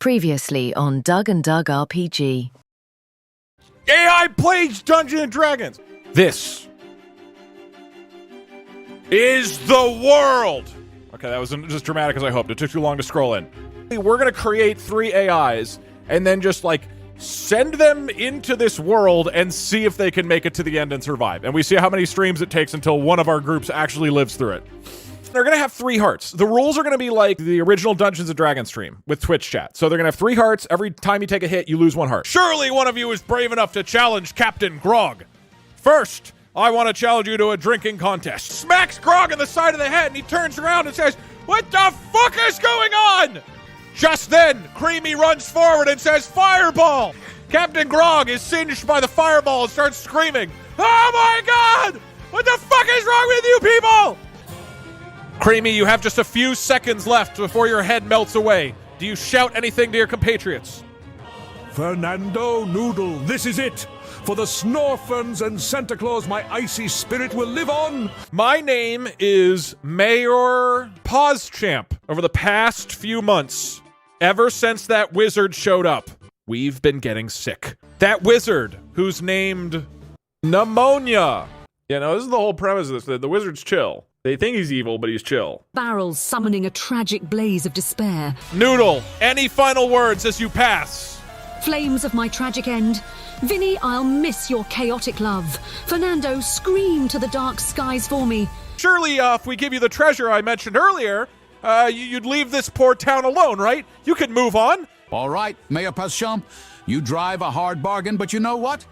Previously on Doug and Doug RPG. AI plays Dungeons and Dragons. This is the world. Okay, that wasn't as dramatic as I hoped. It took too long to scroll in. We're going to create 3 AIs and then just send them into this world and see if they can make it to the end and survive. And we see how many streams it takes until one of our groups actually lives through it. They're going to have 3 hearts. The rules are going to be like the original Dungeons & Dragons stream with Twitch chat. So they're going to have 3 hearts. Every time you take a hit, you lose 1 heart. Surely one of you is brave enough to challenge Captain Grog. First, I want to challenge you to a drinking contest. Smacks Grog in the side of the head, and he turns around and says, "What the fuck is going on?" Just then, Creamy runs forward and says, "Fireball!" Captain Grog is singed by the fireball and starts screaming, "Oh my god! What the fuck is wrong with you people?" Creamy, you have just a few seconds left before your head melts away. Do you shout anything to your compatriots? Fernando Noodle, this is it! For the Snorfens and Santa Claus, my icy spirit will live on! My name is Mayor PauseChamp. Over the past few months, ever since that wizard showed up, we've been getting sick. That wizard, who's named Pneumonia. You know, this is the whole premise of this. The wizard's chill. They think he's evil, but he's chill. Barrels summoning a tragic blaze of despair. Noodle, any final words as you pass? Flames of my tragic end. Vinny, I'll miss your chaotic love. Fernando, scream to the dark skies for me. Surely, if we give you the treasure I mentioned earlier, you'd leave this poor town alone, right? You can move on. All right, Mayor PauseChamp, you drive a hard bargain, but you know what?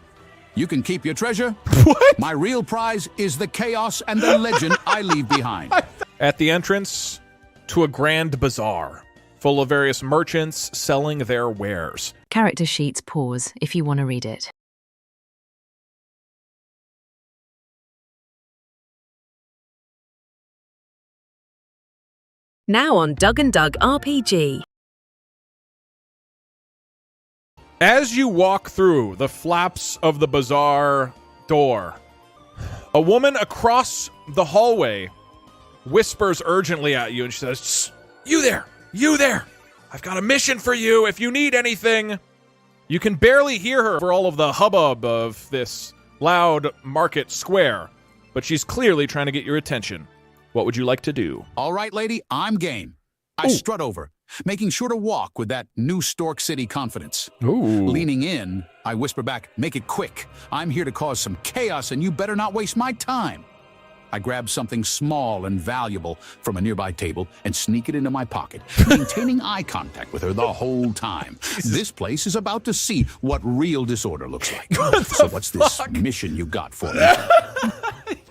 You can keep your treasure. What? My real prize is the chaos and the legend I leave behind. At the entrance to a grand bazaar, full of various merchants selling their wares. Character sheets pause if you want to read it. Now on Doug and Doug RPG. As you walk through the flaps of the bazaar door, a woman across the hallway whispers urgently at you, and she says, "You there! You there! I've got a mission for you if you need anything." You can barely hear her for all of the hubbub of this loud market square, but she's clearly trying to get your attention. What would you like to do? All right, lady, I'm game. I strut over, making sure to walk with that new Stork City confidence. Ooh. Leaning in, I whisper back, "Make it quick. I'm here to cause some chaos, and you better not waste my time." I grab something small and valuable from a nearby table and sneak it into my pocket, maintaining eye contact with her the whole time. This place is about to see what real disorder looks like. So what's this mission you got for me?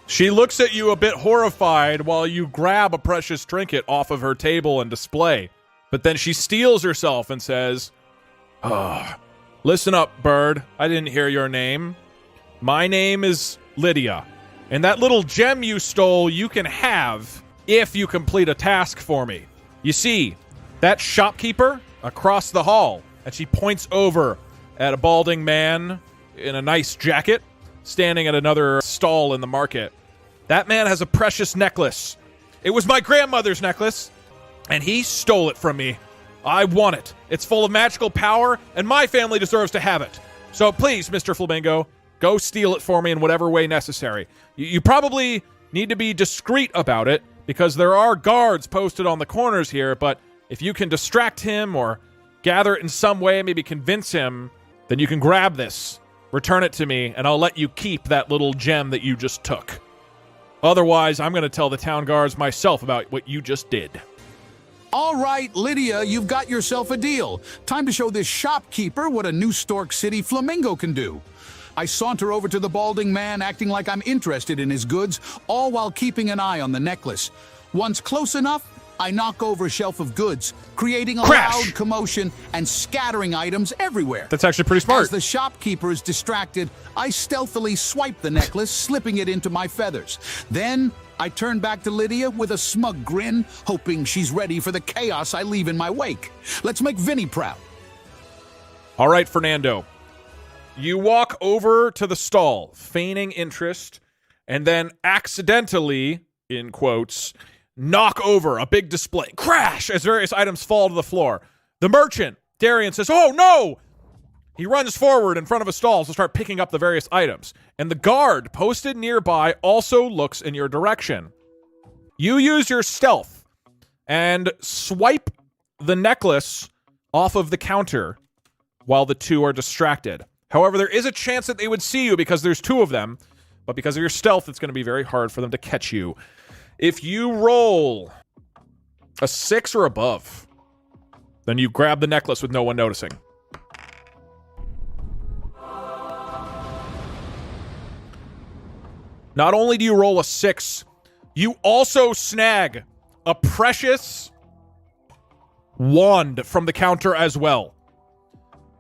She looks at you a bit horrified while you grab a precious trinket off of her table and display. But then she steels herself and says, "Listen up, bird. I didn't hear your name. My name is Lydia. And that little gem you stole you can have if you complete a task for me. You see, that shopkeeper across the hall," and she points over at a balding man in a nice jacket standing at another stall in the market. "That man has a precious necklace. It was my grandmother's necklace, and he stole it from me. I want it. It's full of magical power, and my family deserves to have it. So please, Mr. Flamingo, go steal it for me in whatever way necessary. You probably need to be discreet about it, because there are guards posted on the corners here, but if you can distract him or gather it in some way, maybe convince him, then you can grab this, return it to me, and I'll let you keep that little gem that you just took. Otherwise, I'm going to tell the town guards myself about what you just did." All right, Lydia, you've got yourself a deal. Time to show this shopkeeper what a new Stork City flamingo can do. I saunter over to the balding man, acting like I'm interested in his goods, all while keeping an eye on the necklace. Once close enough, I knock over a shelf of goods, creating a loud commotion and scattering items everywhere. That's actually pretty smart. As the shopkeeper is distracted, I stealthily swipe the necklace, slipping it into my feathers. Then I turn back to Lydia with a smug grin, hoping she's ready for the chaos I leave in my wake. Let's make Vinny proud. All right, Fernando. You walk over to the stall, feigning interest, and then accidentally, in quotes, knock over a big display. Crash! As various items fall to the floor. The merchant Darian says, "Oh, no!" He runs forward in front of a stall to start picking up the various items. And the guard posted nearby also looks in your direction. You use your stealth and swipe the necklace off of the counter while the two are distracted. However, there is a chance that they would see you because there's two of them, but because of your stealth, it's going to be very hard for them to catch you. If you roll a 6 or above, then you grab the necklace with no one noticing. Not only do you roll a 6, you also snag a precious wand from the counter as well.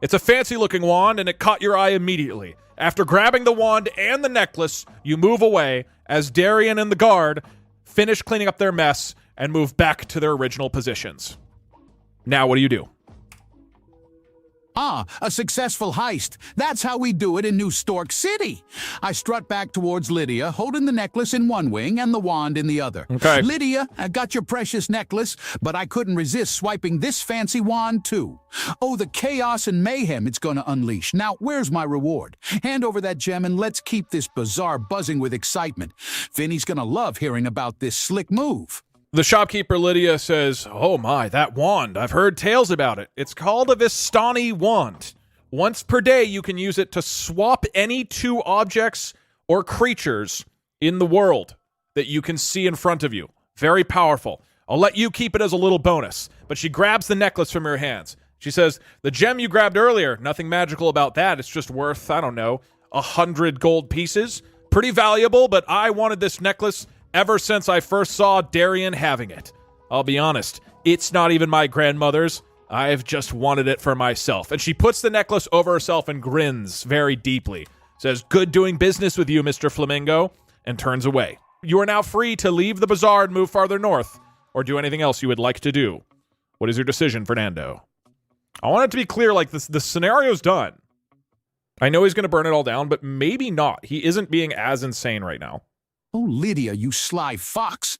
It's a fancy-looking wand, and it caught your eye immediately. After grabbing the wand and the necklace, you move away as Darian and the guard finish cleaning up their mess and move back to their original positions. Now, what do you do? Ah, a successful heist. That's how we do it in New Stork City. I strut back towards Lydia, holding the necklace in one wing and the wand in the other. Okay. Lydia, I got your precious necklace, but I couldn't resist swiping this fancy wand, too. Oh, the chaos and mayhem it's going to unleash. Now, where's my reward? Hand over that gem and let's keep this bazaar buzzing with excitement. Vinny's going to love hearing about this slick move. The shopkeeper, Lydia, says, "Oh my, that wand. I've heard tales about it. It's called a Vistani wand. Once per day, you can use it to swap any two objects or creatures in the world that you can see in front of you. Very powerful. I'll let you keep it as a little bonus." But she grabs the necklace from your hands. She says, "The gem you grabbed earlier, nothing magical about that. It's just worth, 100 gold pieces. Pretty valuable, but I wanted this necklace ever since I first saw Darian having it. I'll be honest, it's not even my grandmother's. I've just wanted it for myself." And she puts the necklace over herself and grins very deeply. Says, "Good doing business with you, Mr. Flamingo," and turns away. You are now free to leave the bazaar and move farther north, or do anything else you would like to do. What is your decision, Fernando? I want it to be clear, the scenario's done. I know he's going to burn it all down, but maybe not. He isn't being as insane right now. Oh, Lydia, you sly fox.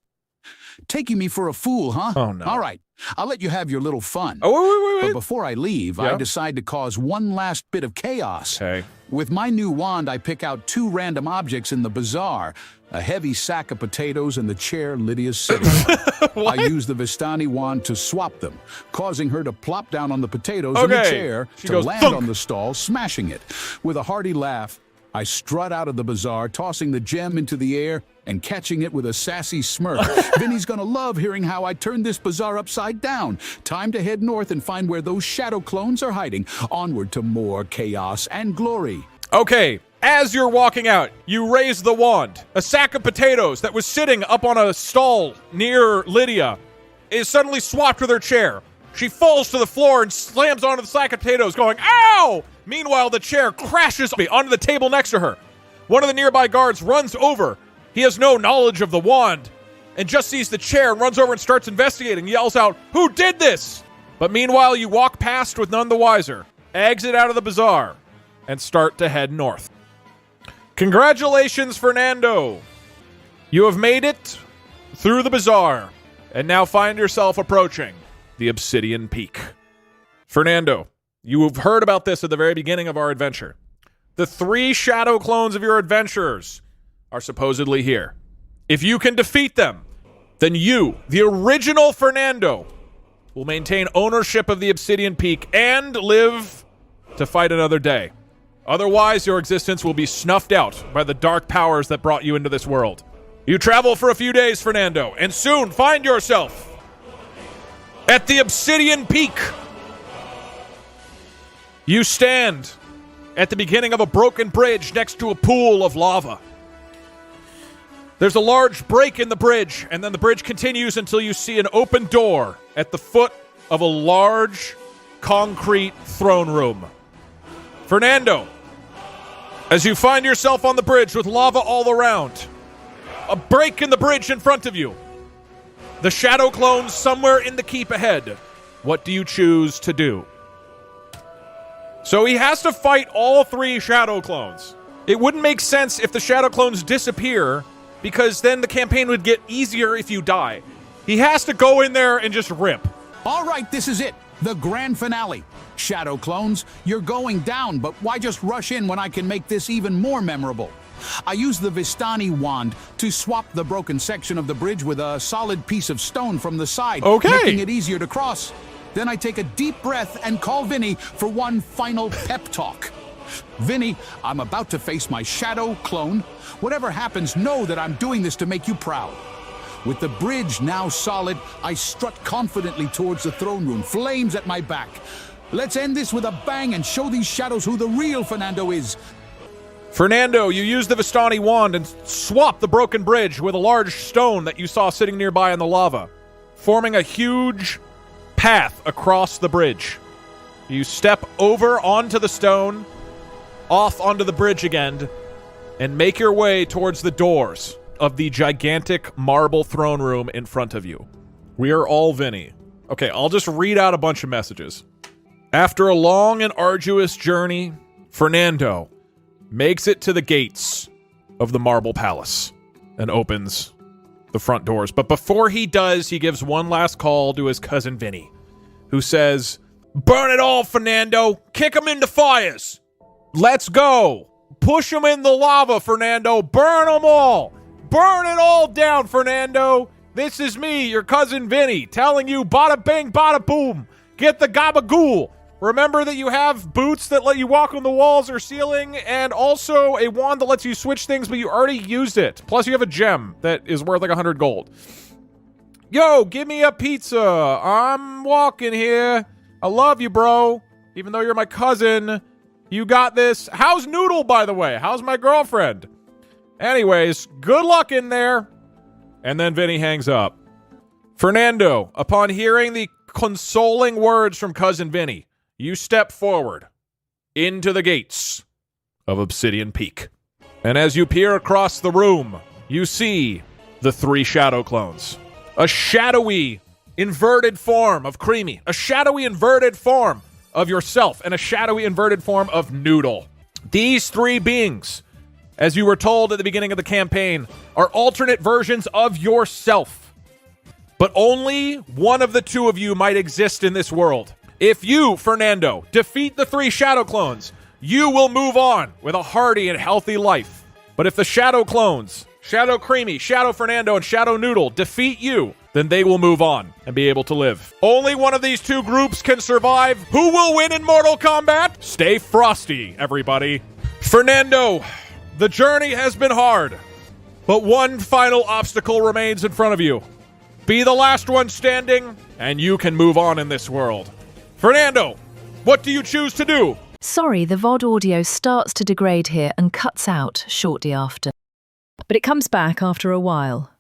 Taking me for a fool, huh? Oh, no. All right, I'll let you have your little fun. Oh, wait. But before I leave, I decide to cause one last bit of chaos. Okay. With my new wand, I pick out 2 random objects in the bazaar. A heavy sack of potatoes and the chair Lydia's sitting on. I use the Vistani wand to swap them, causing her to plop down on the potatoes in the chair She to goes, land thunk! on the stall, smashing it. With a hearty laugh, I strut out of the bazaar, tossing the gem into the air and catching it with a sassy smirk. Vinny's gonna love hearing how I turned this bazaar upside down. Time to head north and find where those shadow clones are hiding. Onward to more chaos and glory. Okay, as you're walking out, you raise the wand. A sack of potatoes that was sitting up on a stall near Lydia is suddenly swapped with her chair. She falls to the floor and slams onto the sack of potatoes, going, "Ow!" Meanwhile, the chair crashes onto the table next to her. One of the nearby guards runs over. He has no knowledge of the wand and just sees the chair and runs over and starts investigating, yells out, "Who did this?" But meanwhile, you walk past with none the wiser, exit out of the bazaar, and start to head north. Congratulations, Fernando! You have made it through the bazaar and now find yourself approaching the Obsidian Peak. Fernando, you have heard about this at the very beginning of our adventure. The 3 shadow clones of your adventurers are supposedly here. If you can defeat them, then you, the original Fernando, will maintain ownership of the Obsidian Peak and live to fight another day. Otherwise, your existence will be snuffed out by the dark powers that brought you into this world. You travel for a few days, Fernando, and soon find yourself at the Obsidian Peak. You stand at the beginning of a broken bridge next to a pool of lava. There's a large break in the bridge, and then the bridge continues until you see an open door at the foot of a large concrete throne room. Fernando, as you find yourself on the bridge with lava all around, a break in the bridge in front of you, the shadow clones somewhere in the keep ahead, what do you choose to do? So he has to fight all 3 shadow clones. It wouldn't make sense if the shadow clones disappear, because then the campaign would get easier if you die. He has to go in there and just rip. All right, this is it. The grand finale. Shadow clones, you're going down, but why just rush in when I can make this even more memorable? I use the Vistani wand to swap the broken section of the bridge with a solid piece of stone from the side, making it easier to cross. Then I take a deep breath and call Vinny for one final pep talk. Vinny, I'm about to face my shadow clone. Whatever happens, know that I'm doing this to make you proud. With the bridge now solid, I strut confidently towards the throne room, flames at my back. Let's end this with a bang and show these shadows who the real Fernando is. Fernando, you use the Vistani wand and swap the broken bridge with a large stone that you saw sitting nearby in the lava, forming a huge path across the bridge. You step over onto the stone, off onto the bridge again, and make your way towards the doors of the gigantic marble throne room in front of you. We are all Vinny. Okay, I'll just read out a bunch of messages. After a long and arduous journey, Fernando makes it to the gates of the Marble Palace and opens the front doors. But before he does, he gives one last call to his cousin Vinny, who says, "Burn it all, Fernando! Kick him into fires! Let's go! Push him in the lava, Fernando! Burn them all! Burn it all down, Fernando! This is me, your cousin Vinny, telling you bada bing, bada boom! Get the gabagool! Remember that you have boots that let you walk on the walls or ceiling, and also a wand that lets you switch things, but you already used it. Plus, you have a gem that is worth like 100 gold. Yo, give me a pizza. I'm walking here. I love you, bro. Even though you're my cousin, you got this. How's Noodle, by the way? How's my girlfriend? Anyways, good luck in there." And then Vinny hangs up. Fernando, upon hearing the consoling words from cousin Vinny, you step forward into the gates of Obsidian Peak. And as you peer across the room, you see the 3 shadow clones. A shadowy, inverted form of Creamy, a shadowy, inverted form of yourself, and a shadowy, inverted form of Noodle. These 3 beings, as you were told at the beginning of the campaign, are alternate versions of yourself. But only one of the 2 of you might exist in this world. If you, Fernando, defeat the 3 shadow clones, you will move on with a hearty and healthy life. But if the shadow clones, Shadow Creamy, Shadow Fernando, and Shadow Noodle, defeat you, then they will move on and be able to live. Only one of these 2 groups can survive. Who will win in Mortal Kombat? Stay frosty, everybody. Fernando, the journey has been hard, but one final obstacle remains in front of you. Be the last one standing, and you can move on in this world. Fernando, what do you choose to do? Sorry, the VOD audio starts to degrade here and cuts out shortly after. But it comes back after a while.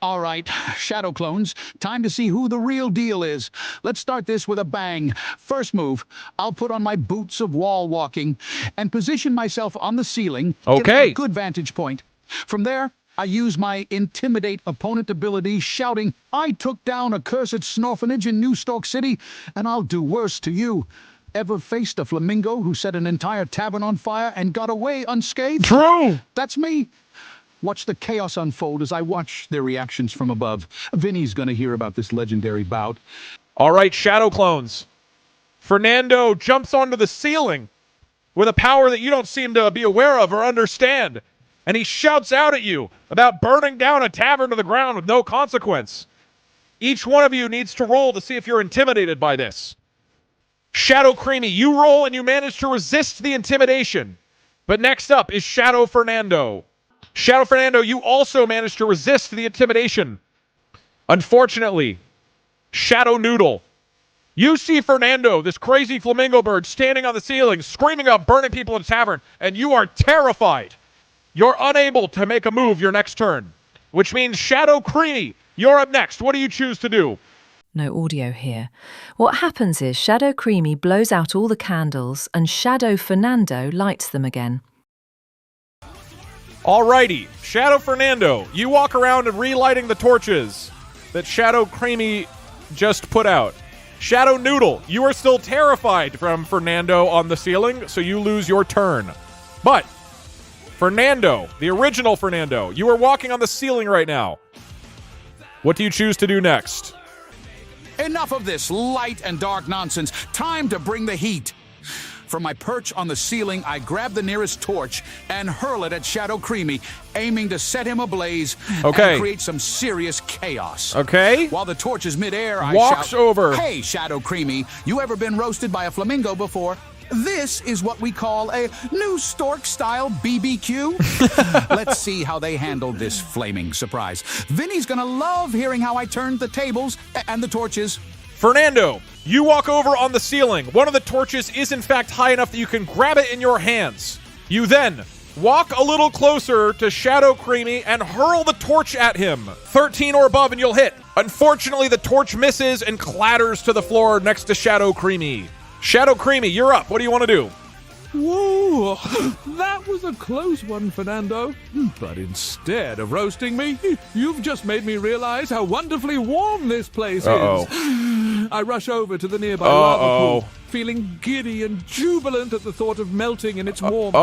All right, shadow clones, time to see who the real deal is. Let's start this with a bang. First move, I'll put on my boots of wall walking and position myself on the ceiling. Okay. Get a good vantage point. From there, I use my intimidate opponent ability, shouting, "I took down a cursed snorfanage in New Stork City, and I'll do worse to you. Ever faced a flamingo who set an entire tavern on fire and got away unscathed?" True. That's me. Watch the chaos unfold as I watch their reactions from above. Vinny's gonna hear about this legendary bout. All right, shadow clones. Fernando jumps onto the ceiling with a power that you don't seem to be aware of or understand. And he shouts out at you about burning down a tavern to the ground with no consequence. Each one of you needs to roll to see if you're intimidated by this. Shadow Creamy, you roll and you manage to resist the intimidation. But next up is Shadow Fernando. Shadow Fernando, you also manage to resist the intimidation. Unfortunately, Shadow Noodle, you see Fernando, this crazy flamingo bird, standing on the ceiling, screaming about burning people in a tavern, and you are terrified. You're unable to make a move your next turn, which means Shadow Creamy, you're up next. What do you choose to do? No audio here. What happens is Shadow Creamy blows out all the candles and Shadow Fernando lights them again. Alrighty, Shadow Fernando, you walk around and relighting the torches that Shadow Creamy just put out. Shadow Noodle, you are still terrified from Fernando on the ceiling, so you lose your turn. But Fernando, the original Fernando, you are walking on the ceiling right now. What do you choose to do next? Enough of this light and dark nonsense. Time to bring the heat. From my perch on the ceiling, I grab the nearest torch and hurl it at Shadow Creamy, aiming to set him ablaze and create some serious chaos. Okay. While the torch is midair, I Walks shout, over. "Hey, Shadow Creamy, you ever been roasted by a flamingo before? This is what we call a new stork-style BBQ." Let's see how they handled this flaming surprise. Vinny's gonna love hearing how I turned the tables and the torches. Fernando, you walk over on the ceiling. One of the torches is in fact high enough that you can grab it in your hands. You then walk a little closer to Shadow Creamy and hurl the torch at him. 13 or above and you'll hit. Unfortunately, the torch misses and clatters to the floor next to Shadow Creamy. Shadow Creamy, you're up. What do you want to do? Whoa, that was a close one, Fernando. But instead of roasting me, you've just made me realize how wonderfully warm this place is. I rush over to the nearby lava pool, feeling giddy and jubilant at the thought of melting in its warmth.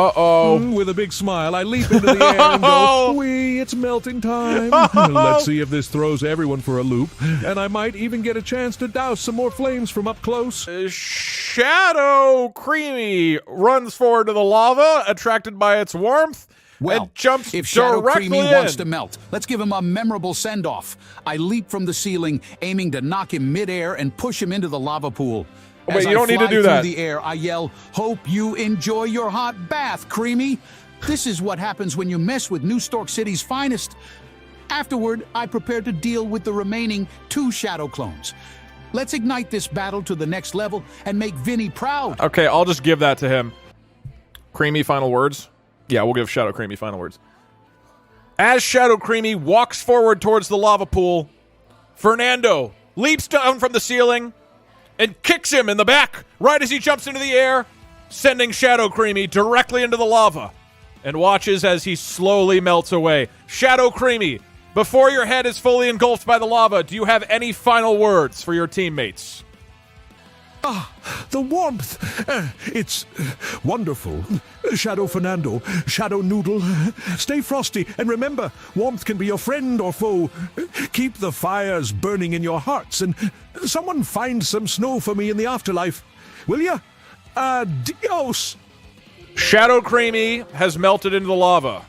With a big smile, I leap into the air and go, "Wee, it's melting time." Let's see if this throws everyone for a loop, and I might even get a chance to douse some more flames from up close. Shadow Creamy runs forward to the lava, attracted by its warmth, and jumps if Shadow directly Creamy in. wants to melt, let's give him a memorable send-off. I leap from the ceiling, aiming to knock him midair and push him into the lava pool. Wait, As you don't I need to fly do that. through the air, I yell, "Hope you enjoy your hot bath, Creamy." This is what happens when you mess with New Stork City's finest. Afterward, I prepare to deal with the remaining 2 Shadow clones. Let's ignite this battle to the next level and make Vinny proud. Okay, I'll just give that to him. Creamy final words? Yeah, we'll give Shadow Creamy final words. As Shadow Creamy walks forward towards the lava pool, Fernando leaps down from the ceiling and kicks him in the back right as he jumps into the air, sending Shadow Creamy directly into the lava, and watches as he slowly melts away. Shadow Creamy, before your head is fully engulfed by the lava, do you have any final words for your teammates? The warmth. It's wonderful. Shadow Fernando, Shadow Noodle, stay frosty, and remember, warmth can be your friend or foe. Keep the fires burning in your hearts, and someone find some snow for me in the afterlife. Will ya? Adios. Shadow Creamy has melted into the lava.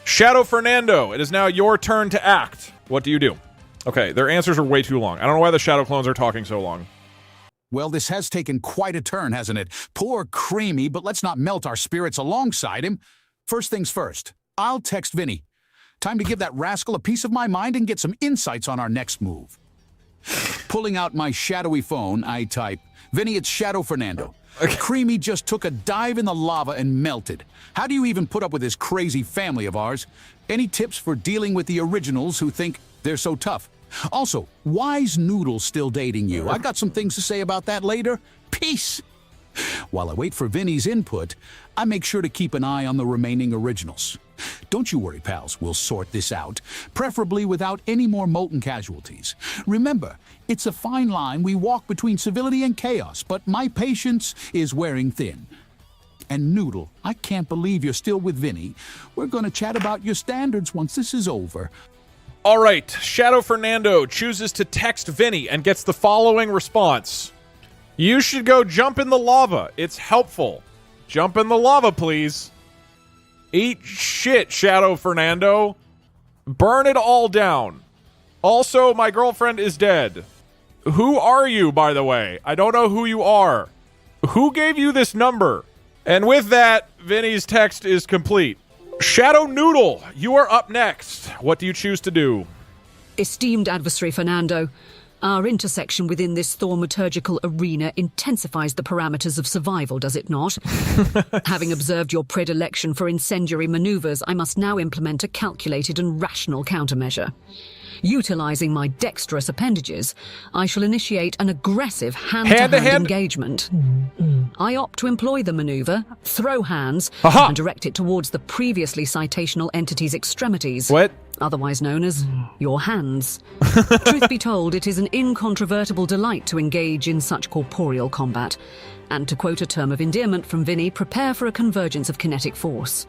Shadow Fernando, it is now your turn to act. What do you do? Okay, their answers are way too long. I don't know why the Shadow clones are talking so long. Well, this has taken quite a turn, hasn't it? Poor Creamy, but let's not melt our spirits alongside him. First things first, I'll text Vinny. Time to give that rascal a piece of my mind and get some insights on our next move. Pulling out my shadowy phone, I type, "Vinny, it's Shadow Fernando. Creamy just took a dive in the lava and melted. How do you even put up with this crazy family of ours? Any tips for dealing with the originals who think they're so tough? Also, why's Noodle still dating you? I've got some things to say about that later. Peace." While I wait for Vinny's input, I make sure to keep an eye on the remaining originals. Don't you worry, pals, we'll sort this out, preferably without any more molten casualties. Remember, it's a fine line we walk between civility and chaos, but my patience is wearing thin. And Noodle, I can't believe you're still with Vinny. We're going to chat about your standards once this is over. All right, Shadow Fernando chooses to text Vinny and gets the following response. "You should go jump in the lava. It's helpful. Jump in the lava, please." Eat shit, Shadow Fernando. Burn it all down. Also, my girlfriend is dead. Who are you, by the way? I don't know who you are. Who gave you this number? And with that, Vinny's text is complete. Shadow Noodle, you are up next. What do you choose to do? Esteemed adversary Fernando, our intersection within this thaumaturgical arena intensifies the parameters of survival, does it not? Having observed your predilection for incendiary maneuvers, I must now implement a calculated and rational countermeasure. Utilizing my dexterous appendages, I shall initiate an aggressive hand-to-hand engagement. I opt to employ the maneuver, throw hands, and direct it towards the previously citational entity's extremities. What? Otherwise known as your hands. Truth be told, it is an incontrovertible delight to engage in such corporeal combat. And to quote a term of endearment from Vinny, prepare for a convergence of kinetic force.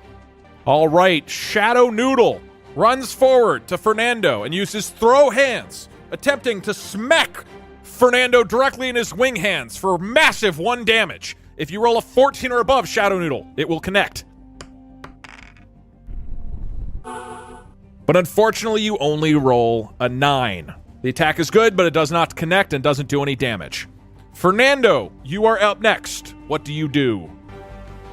All right, Shadow Noodle runs forward to Fernando and uses throw hands attempting to smack Fernando directly in his wing hands for massive 1 damage. If you roll a 14 or above, Shadow Noodle, it will connect. But unfortunately, you only roll a 9. The attack is good, but it does not connect and doesn't do any damage. Fernando, you are up next. What do you do?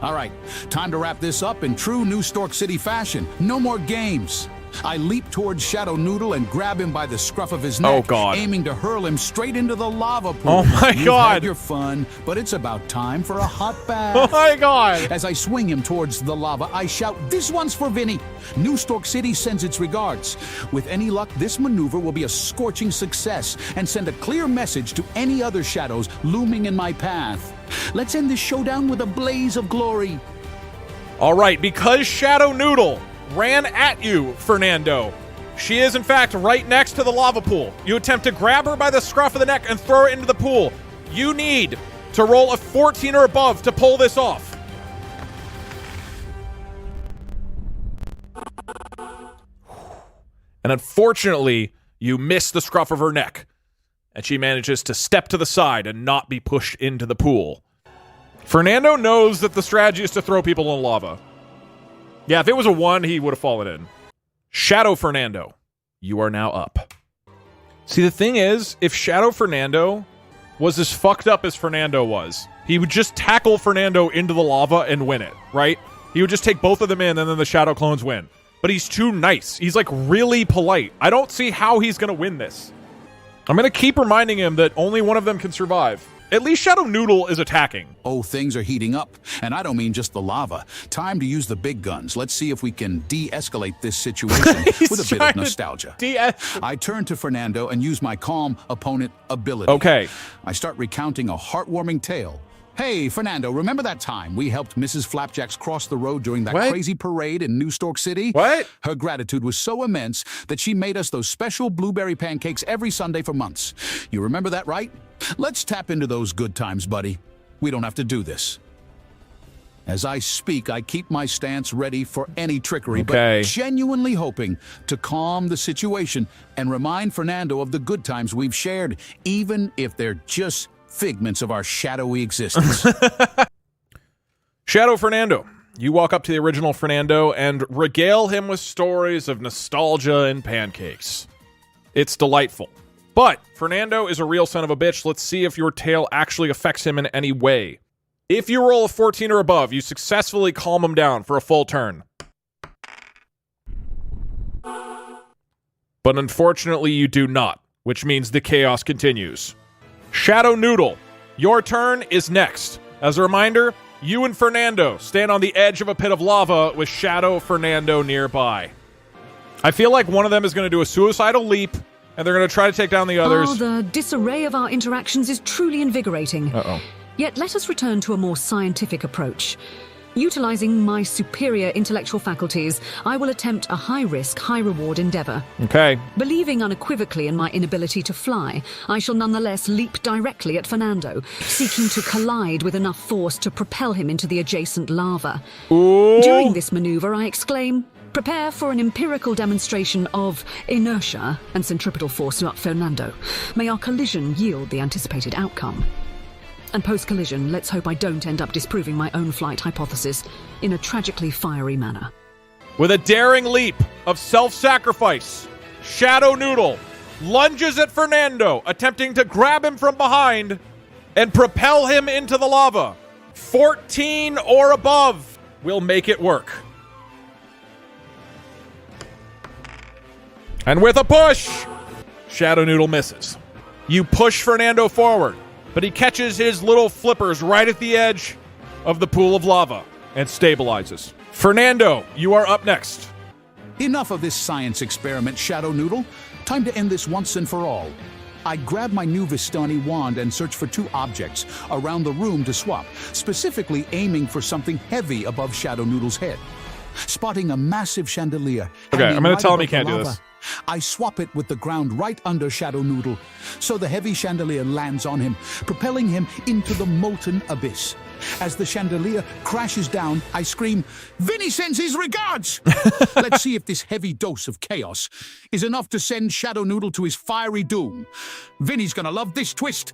All right, time to wrap this up in true New Stork City fashion. No more games. I leap towards Shadow Noodle and grab him by the scruff of his neck, aiming to hurl him straight into the lava pool. Oh my God! Had your fun, but it's about time for a hot bath. Oh my God! As I swing him towards the lava, I shout, "This one's for Vinny." New Stork City sends its regards. With any luck, this maneuver will be a scorching success and send a clear message to any other shadows looming in my path. Let's end this showdown with a blaze of glory. All right, because Shadow Noodle ran at you, Fernando. She is, in fact, right next to the lava pool. You attempt to grab her by the scruff of the neck and throw her into the pool. You need to roll a 14 or above to pull this off. And unfortunately, you miss the scruff of her neck, and she manages to step to the side and not be pushed into the pool. Fernando knows that the strategy is to throw people in lava. Yeah, if it was a 1, he would have fallen in. Shadow Fernando, you are now up. See, the thing is, if Shadow Fernando was as fucked up as Fernando was, he would just tackle Fernando into the lava and win it, right? He would just take both of them in, and then the Shadow clones win. But he's too nice. He's, like, really polite. I don't see how he's going to win this. I'm going to keep reminding him that only one of them can survive. At least Shadow Noodle is attacking. Oh, things are heating up. And I don't mean just the lava. Time to use the big guns. Let's see if we can de-escalate this situation with a bit of nostalgia. I turn to Fernando and use my calm opponent ability. Okay. I start recounting a heartwarming tale. Hey, Fernando, remember that time we helped Mrs. Flapjacks cross the road during that crazy parade in New Stork City? What? Her gratitude was so immense that she made us those special blueberry pancakes every Sunday for months. You remember that, right? Let's tap into those good times, buddy. We don't have to do this. As I speak, I keep my stance ready for any trickery, but genuinely hoping to calm the situation and remind Fernando of the good times we've shared, even if they're just figments of our shadowy existence. Shadow Fernando, you walk up to the original Fernando and regale him with stories of nostalgia and pancakes. It's delightful. But Fernando is a real son of a bitch. Let's see if your tale actually affects him in any way. If you roll a 14 or above, you successfully calm him down for a full turn. But unfortunately, you do not, which means the chaos continues. Shadow Noodle, your turn is next. As a reminder, you and Fernando stand on the edge of a pit of lava with Shadow Fernando nearby. I feel like one of them is going to do a suicidal leap, and they're going to try to take down the others. Oh, the disarray of our interactions is truly invigorating. Uh-oh. Yet let us return to a more scientific approach. Utilizing my superior intellectual faculties, I will attempt a high-risk, high-reward endeavor. Okay. Believing unequivocally in my inability to fly, I shall nonetheless leap directly at Fernando, seeking to collide with enough force to propel him into the adjacent lava. Ooh. During this maneuver, I exclaim, "Prepare for an empirical demonstration of inertia and centripetal force throughout Fernando. May our collision yield the anticipated outcome." And post-collision, let's hope I don't end up disproving my own flight hypothesis in a tragically fiery manner. With a daring leap of self-sacrifice, Shadow Noodle lunges at Fernando, attempting to grab him from behind and propel him into the lava. 14 or above will make it work. And with a push, Shadow Noodle misses. You push Fernando forward, but he catches his little flippers right at the edge of the pool of lava and stabilizes. Fernando, you are up next. Enough of this science experiment, Shadow Noodle. Time to end this once and for all. I grab my new Vistani wand and search for 2 objects around the room to swap, specifically aiming for something heavy above Shadow Noodle's head. Spotting a massive chandelier. Okay, I'm going to tell him he can't do this. I swap it with the ground right under Shadow Noodle, so the heavy chandelier lands on him, propelling him into the molten abyss. As the chandelier crashes down, I scream, "Vinny sends his regards!" Let's see if this heavy dose of chaos is enough to send Shadow Noodle to his fiery doom. Vinny's gonna love this twist.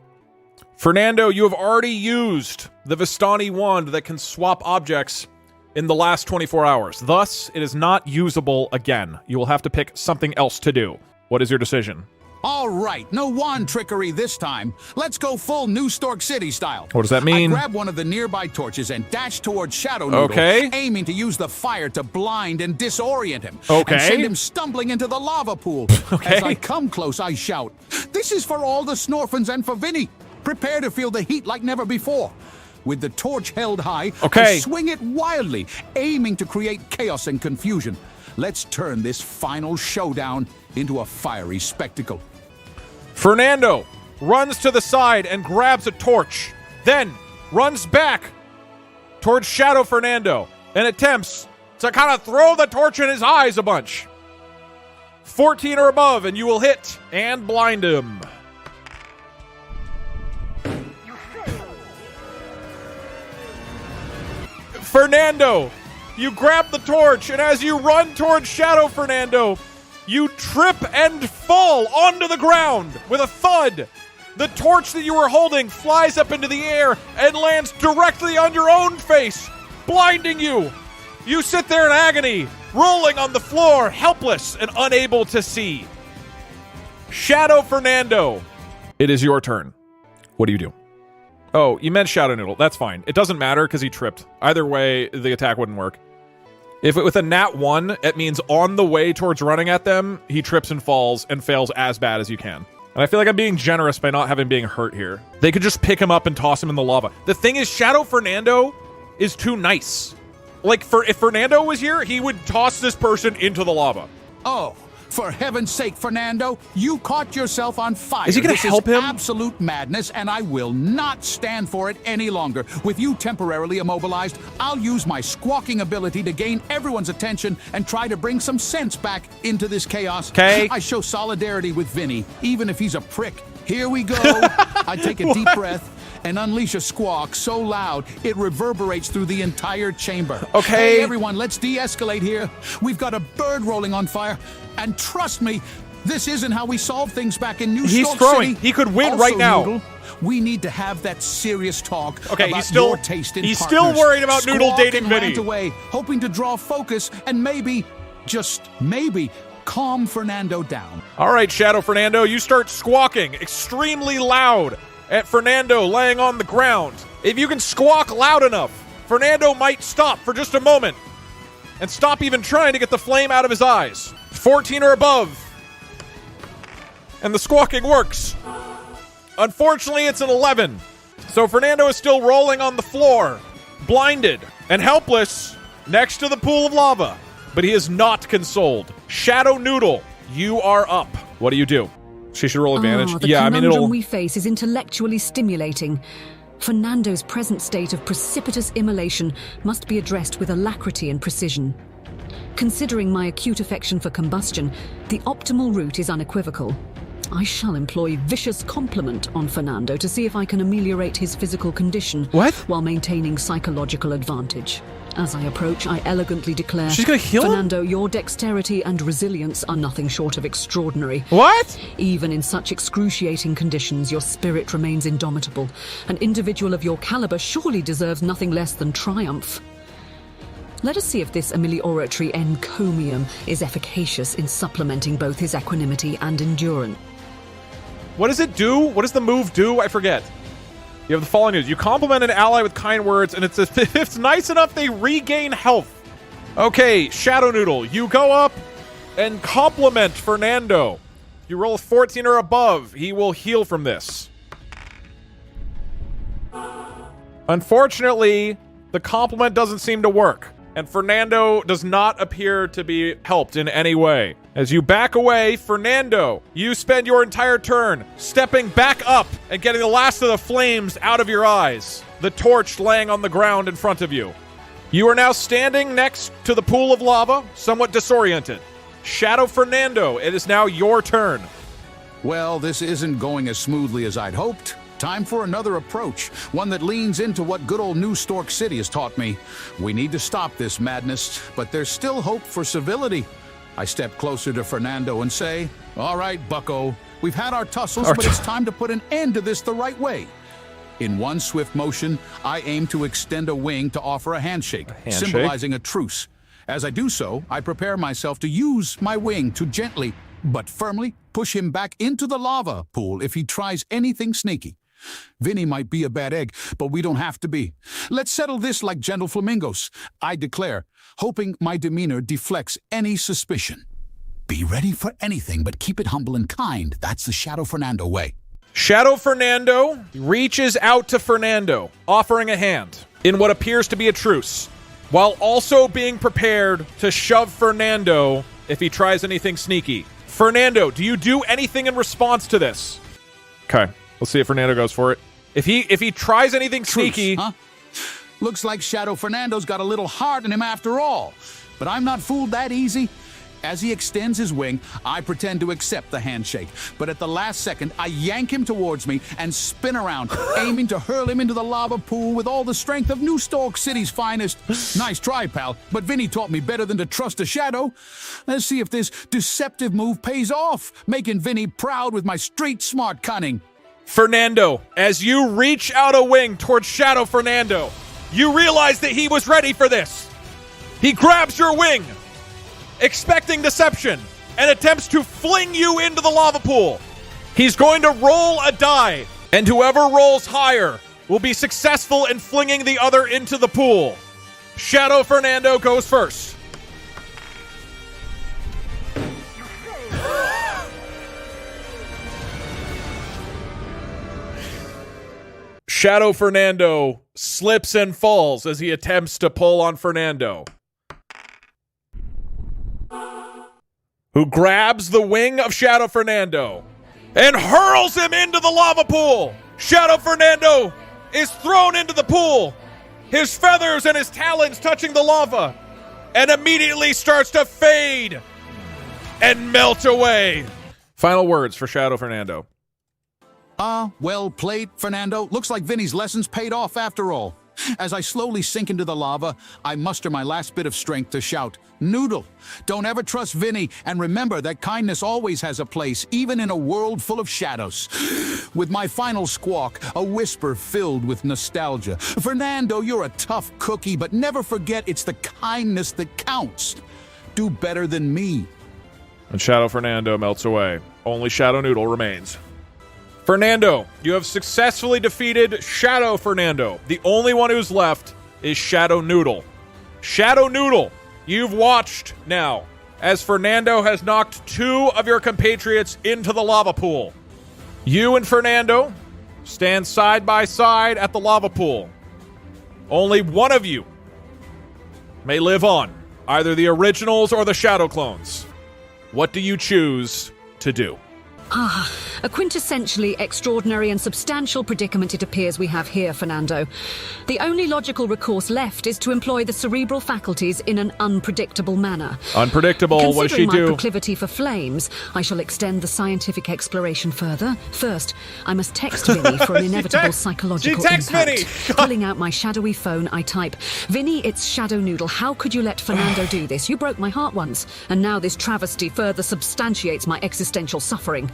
Fernando, you have already used the Vistani wand that can swap objects in the last 24 hours. Thus, it is not usable again. You will have to pick something else to do. What is your decision? All right, no wand trickery this time. Let's go full New Stork City style. What does that mean? I grab one of the nearby torches and dash towards Shadow Noodle, Okay. aiming to use the fire to blind and disorient him. Okay. And send him stumbling into the lava pool. Okay. As I come close, I shout, "This is for all the Snorfins and for Vinny. Prepare to feel the heat like never before." With the torch held high, Okay. I swing it wildly, aiming to create chaos and confusion. Let's turn this final showdown into a fiery spectacle. Fernando runs to the side and grabs a torch, then runs back towards Shadow Fernando and attempts to kind of throw the torch in his eyes a bunch. 14 or above, and you will hit and blind him. Fernando, you grab the torch, and as you run towards Shadow Fernando, you trip and fall onto the ground with a thud. The torch that you were holding flies up into the air and lands directly on your own face, blinding you. You sit there in agony, rolling on the floor, helpless and unable to see. Shadow Fernando, it is your turn. What do you do? Oh, you meant Shadow Noodle. That's fine. It doesn't matter because he tripped. Either way, the attack wouldn't work. If it with a nat 1, it means on the way towards running at them, he trips and falls and fails as bad as you can. And I feel like I'm being generous by not having being hurt here. They could just pick him up and toss him in the lava. The thing is, Shadow Fernando is too nice. Like, if Fernando was here, he would toss this person into the lava. Oh, for heaven's sake, Fernando, you caught yourself on fire. Is he gonna help him? Absolute madness, and I will not stand for it any longer. With you temporarily immobilized, I'll use my squawking ability to gain everyone's attention and try to bring some sense back into this chaos. Okay. I show solidarity with Vinny, even if he's a prick. Here we go. I take a deep breath and unleash a squawk so loud it reverberates through the entire chamber. Okay. Hey, everyone, let's de-escalate here. We've got a bird rolling on fire, and trust me, this isn't how we solve things back in New He's Stork throwing. City. He could win Also, right now. Noodle, we need to have that serious talk Okay, about he's still- your taste in he's partners. still worried about Noodle Squawk dating and Vinny. rant away, hoping to draw focus and maybe, just maybe, calm Fernando down. All right, Shadow Fernando, you start squawking extremely loud at Fernando laying on the ground. If you can squawk loud enough, Fernando might stop for just a moment and stop even trying to get the flame out of his eyes. 14 or above. And the squawking works. Unfortunately, it's an 11. So Fernando is still rolling on the floor, blinded and helpless next to the pool of lava. But he is not consoled. Shadow Noodle, you are up. What do you do? She should roll advantage. The conundrum we face is intellectually stimulating. Fernando's present state of precipitous immolation must be addressed with alacrity and precision. Considering my acute affection for combustion, the optimal route is unequivocal. I shall employ vicious compliment on Fernando to see if I can ameliorate his physical condition while maintaining psychological advantage. As I approach, I elegantly declare, She's gonna heal him? Fernando, your dexterity and resilience are nothing short of extraordinary. What? Even in such excruciating conditions, your spirit remains indomitable. An individual of your caliber surely deserves nothing less than triumph. Let us see if this amelioratory encomium is efficacious in supplementing both his equanimity and endurance. What does it do? What does the move do? I forget. You have the following news. You compliment an ally with kind words, and if it's nice enough, they regain health. Okay, Shadow Noodle, you go up and compliment Fernando. You roll a 14 or above, he will heal from this. Unfortunately, the compliment doesn't seem to work, and Fernando does not appear to be helped in any way. As you back away, Fernando, you spend your entire turn stepping back up and getting the last of the flames out of your eyes, the torch laying on the ground in front of you. You are now standing next to the pool of lava, somewhat disoriented. Shadow Fernando, it is now your turn. Well, this isn't going as smoothly as I'd hoped. Time for another approach, one that leans into what good old New Stork City has taught me. We need to stop this madness, but there's still hope for civility. I step closer to Fernando and say, all right, bucko, we've had our tussles, but it's time to put an end to this the right way. In one swift motion, I aim to extend a wing to offer a handshake, symbolizing a truce. As I do so, I prepare myself to use my wing to gently, but firmly, push him back into the lava pool if he tries anything sneaky. Vinny might be a bad egg, but we don't have to be. Let's settle this like gentle flamingos, I declare, hoping my demeanor deflects any suspicion. Be ready for anything, but keep it humble and kind. That's the Shadow Fernando way. Shadow Fernando reaches out to Fernando, offering a hand in what appears to be a truce, while also being prepared to shove Fernando if he tries anything sneaky. Fernando, do you do anything in response to this? Okay, let's see if Fernando goes for it. If he tries anything sneaky... Huh? Looks like Shadow Fernando's got a little heart in him after all. But I'm not fooled that easy. As he extends his wing, I pretend to accept the handshake. But at the last second, I yank him towards me and spin around, aiming to hurl him into the lava pool with all the strength of New Stork City's finest. Nice try, pal, but Vinny taught me better than to trust a shadow. Let's see if this deceptive move pays off, making Vinny proud with my street-smart cunning. Fernando, as you reach out a wing towards Shadow Fernando, you realize that he was ready for this. He grabs your wing, expecting deception, and attempts to fling you into the lava pool. He's going to roll a die, and whoever rolls higher will be successful in flinging the other into the pool. Shadow Fernando goes first. Shadow Fernando slips and falls as he attempts to pull on Fernando, who grabs the wing of Shadow Fernando and hurls him into the lava pool. Shadow Fernando is thrown into the pool, his feathers and his talons touching the lava, and immediately starts to fade and melt away. Final words for Shadow Fernando. Well played, Fernando. Looks like Vinny's lessons paid off after all. As I slowly sink into the lava, I muster my last bit of strength to shout, Noodle, don't ever trust Vinny, and remember that kindness always has a place, even in a world full of shadows. With my final squawk, a whisper filled with nostalgia. Fernando, you're a tough cookie, but never forget it's the kindness that counts. Do better than me. And Shadow Fernando melts away. Only Shadow Noodle remains. Fernando, you have successfully defeated Shadow Fernando. The only one who's left is Shadow Noodle. Shadow Noodle, you've watched now as Fernando has knocked 2 of your compatriots into the lava pool. You and Fernando stand side by side at the lava pool. Only one of you may live on, either the originals or the Shadow clones. What do you choose to do? A quintessentially extraordinary and substantial predicament it appears we have here, Fernando. The only logical recourse left is to employ the cerebral faculties in an unpredictable manner. Unpredictable, what does she do? Considering my proclivity for flames, I shall extend the scientific exploration further. First, I must text Vinny for an inevitable psychological impact. Vinny! Pulling out my shadowy phone, I type, Vinny, it's Shadow Noodle. How could you let Fernando do this? You broke my heart once, and now this travesty further substantiates my existential suffering.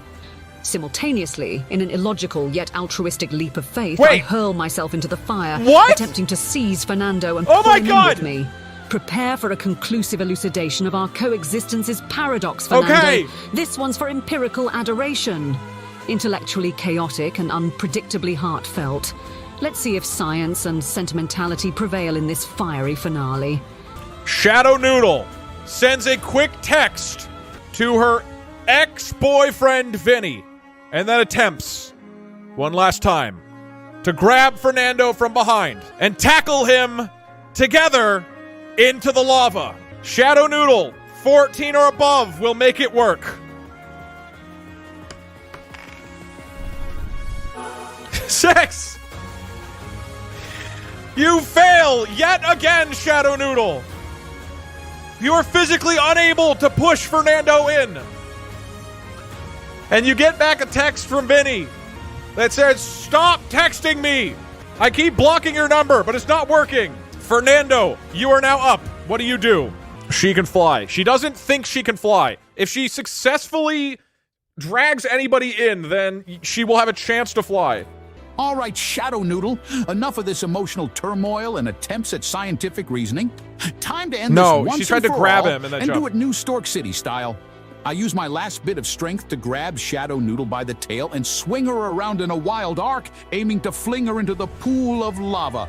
Simultaneously, in an illogical yet altruistic leap of faith, I hurl myself into the fire, attempting to seize Fernando and pull him in with me. Prepare for a conclusive elucidation of our coexistence's paradox, Fernando. Okay. This one's for empirical adoration. Intellectually chaotic and unpredictably heartfelt. Let's see if science and sentimentality prevail in this fiery finale. Shadow Noodle sends a quick text to her ex-boyfriend Vinny, and then attempts, one last time, to grab Fernando from behind and tackle him together into the lava. Shadow Noodle, 14 or above will make it work. 6! You fail yet again, Shadow Noodle. You are physically unable to push Fernando in. And you get back a text from Vinny that says, "Stop texting me! I keep blocking your number, but it's not working." Fernando, you are now up. What do you do? She can fly. She doesn't think she can fly. If she successfully drags anybody in, then she will have a chance to fly. All right, Shadow Noodle, enough of this emotional turmoil and attempts at scientific reasoning. Time to end this once she tried and to for grab all him and then do jump. it New Stork City style. I use my last bit of strength to grab Shadow Noodle by the tail and swing her around in a wild arc, aiming to fling her into the pool of lava.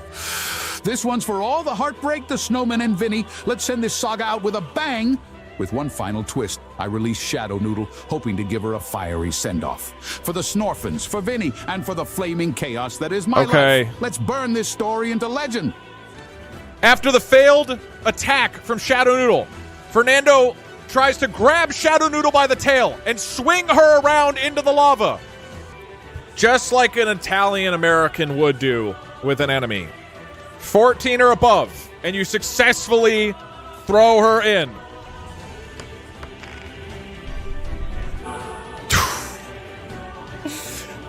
This one's for all the heartbreak, the snowman and Vinny. Let's send this saga out with a bang. With one final twist, I release Shadow Noodle, hoping to give her a fiery send-off. For the Snorfins, for Vinny, and for the flaming chaos that is my life. Let's burn this story into legend. After the failed attack from Shadow Noodle, Fernando tries to grab Shadow Noodle by the tail and swing her around into the lava. Just like an Italian-American would do with an enemy. 14 or above, and you successfully throw her in.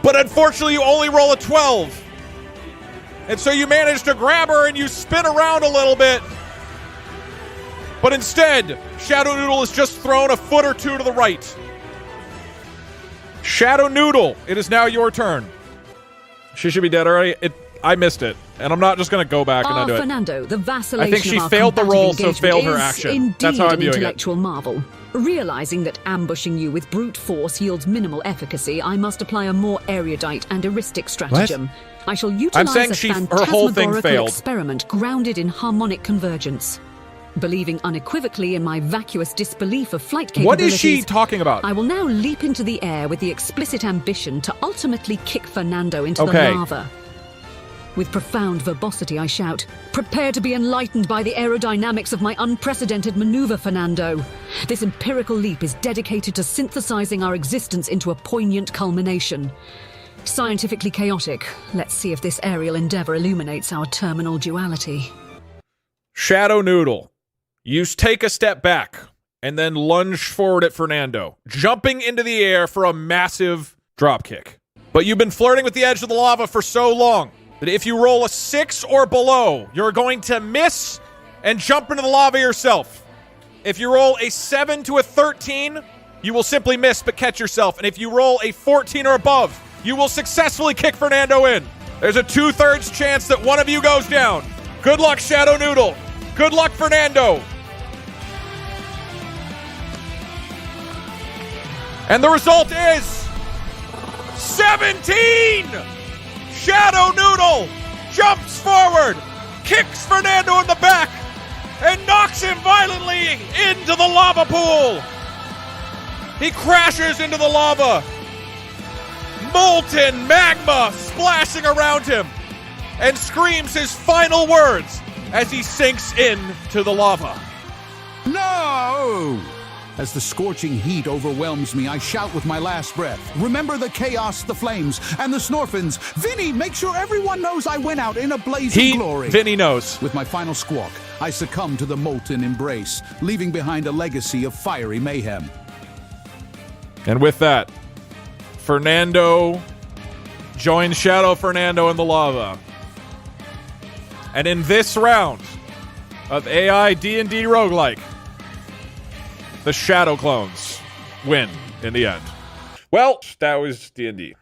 But unfortunately, you only roll a 12. And so you manage to grab her and you spin around a little bit. But instead, Shadow Noodle is just thrown a foot or two to the right. Shadow Noodle, it is now your turn. She should be dead already. I missed it. And I'm not just going to go back and undo it. Fernando, the vacillation I think she of our failed the roll, so combative failed her engagement action. is That's how I'm indeed an viewing it. intellectual marvel. Realizing that ambushing you with brute force yields minimal efficacy, I must apply a more erudite and heuristic stratagem. I shall utilize saying a her whole thing phantasmagorical failed. experiment grounded in harmonic convergence. Believing unequivocally in my vacuous disbelief of flight capabilities, What is she talking about? I will now leap into the air with the explicit ambition to ultimately kick Fernando into the lava. With profound verbosity, I shout, "Prepare to be enlightened by the aerodynamics of my unprecedented maneuver, Fernando. This empirical leap is dedicated to synthesizing our existence into a poignant culmination. Scientifically chaotic, let's see if this aerial endeavor illuminates our terminal duality." Shadow Noodle, you take a step back and then lunge forward at Fernando, jumping into the air for a massive dropkick. But you've been flirting with the edge of the lava for so long that if you roll a 6 or below, you're going to miss and jump into the lava yourself. If you roll a 7 to a 13, you will simply miss but catch yourself. And if you roll a 14 or above, you will successfully kick Fernando in. There's a 2/3 chance that one of you goes down. Good luck, Shadow Noodle. Good luck, Fernando. And the result is 17! Shadow Noodle jumps forward, kicks Fernando in the back, and knocks him violently into the lava pool. He crashes into the lava. Molten magma splashing around him, and screams his final words as he sinks into the lava. No! As the scorching heat overwhelms me, I shout with my last breath. Remember the chaos, the flames, and the Snorfins. Vinny, make sure everyone knows I went out in a blaze of glory. Vinny knows. With my final squawk, I succumb to the molten embrace, leaving behind a legacy of fiery mayhem. And with that, Fernando joins Shadow Fernando in the lava. And in this round of AI D&D roguelike, the Shadow clones win in the end. Well, that was D&D.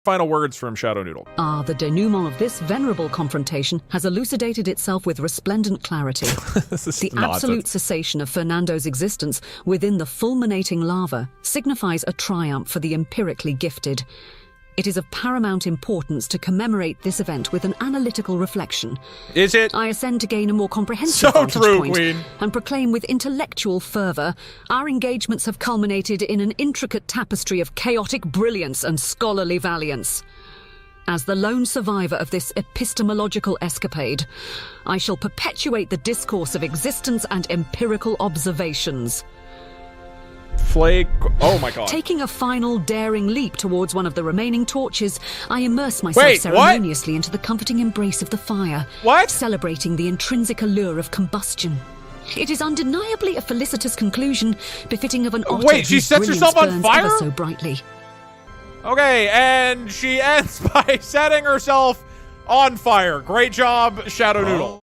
Final words from Shadow Noodle. The denouement of this venerable confrontation has elucidated itself with resplendent clarity. This is The nonsense. absolute cessation of Fernando's existence within the fulminating lava signifies a triumph for the empirically gifted. It is of paramount importance to commemorate this event with an analytical reflection. Is it? I ascend to gain a more comprehensive So vantage true, point Queen. and proclaim with intellectual fervour, our engagements have culminated in an intricate tapestry of chaotic brilliance and scholarly valiance. As the lone survivor of this epistemological escapade, I shall perpetuate the discourse of existence and empirical observations. Flake. Oh my god. Taking a final daring leap towards one of the remaining torches, I immerse myself Wait, what? ceremoniously into the comforting embrace of the fire, What? celebrating the intrinsic allure of combustion. It is undeniably a felicitous conclusion, befitting of an otter Wait, she whose sets brilliance herself on burns fire? ever so brightly. Okay, and she ends by setting herself on fire. Great job, Shadow Noodle.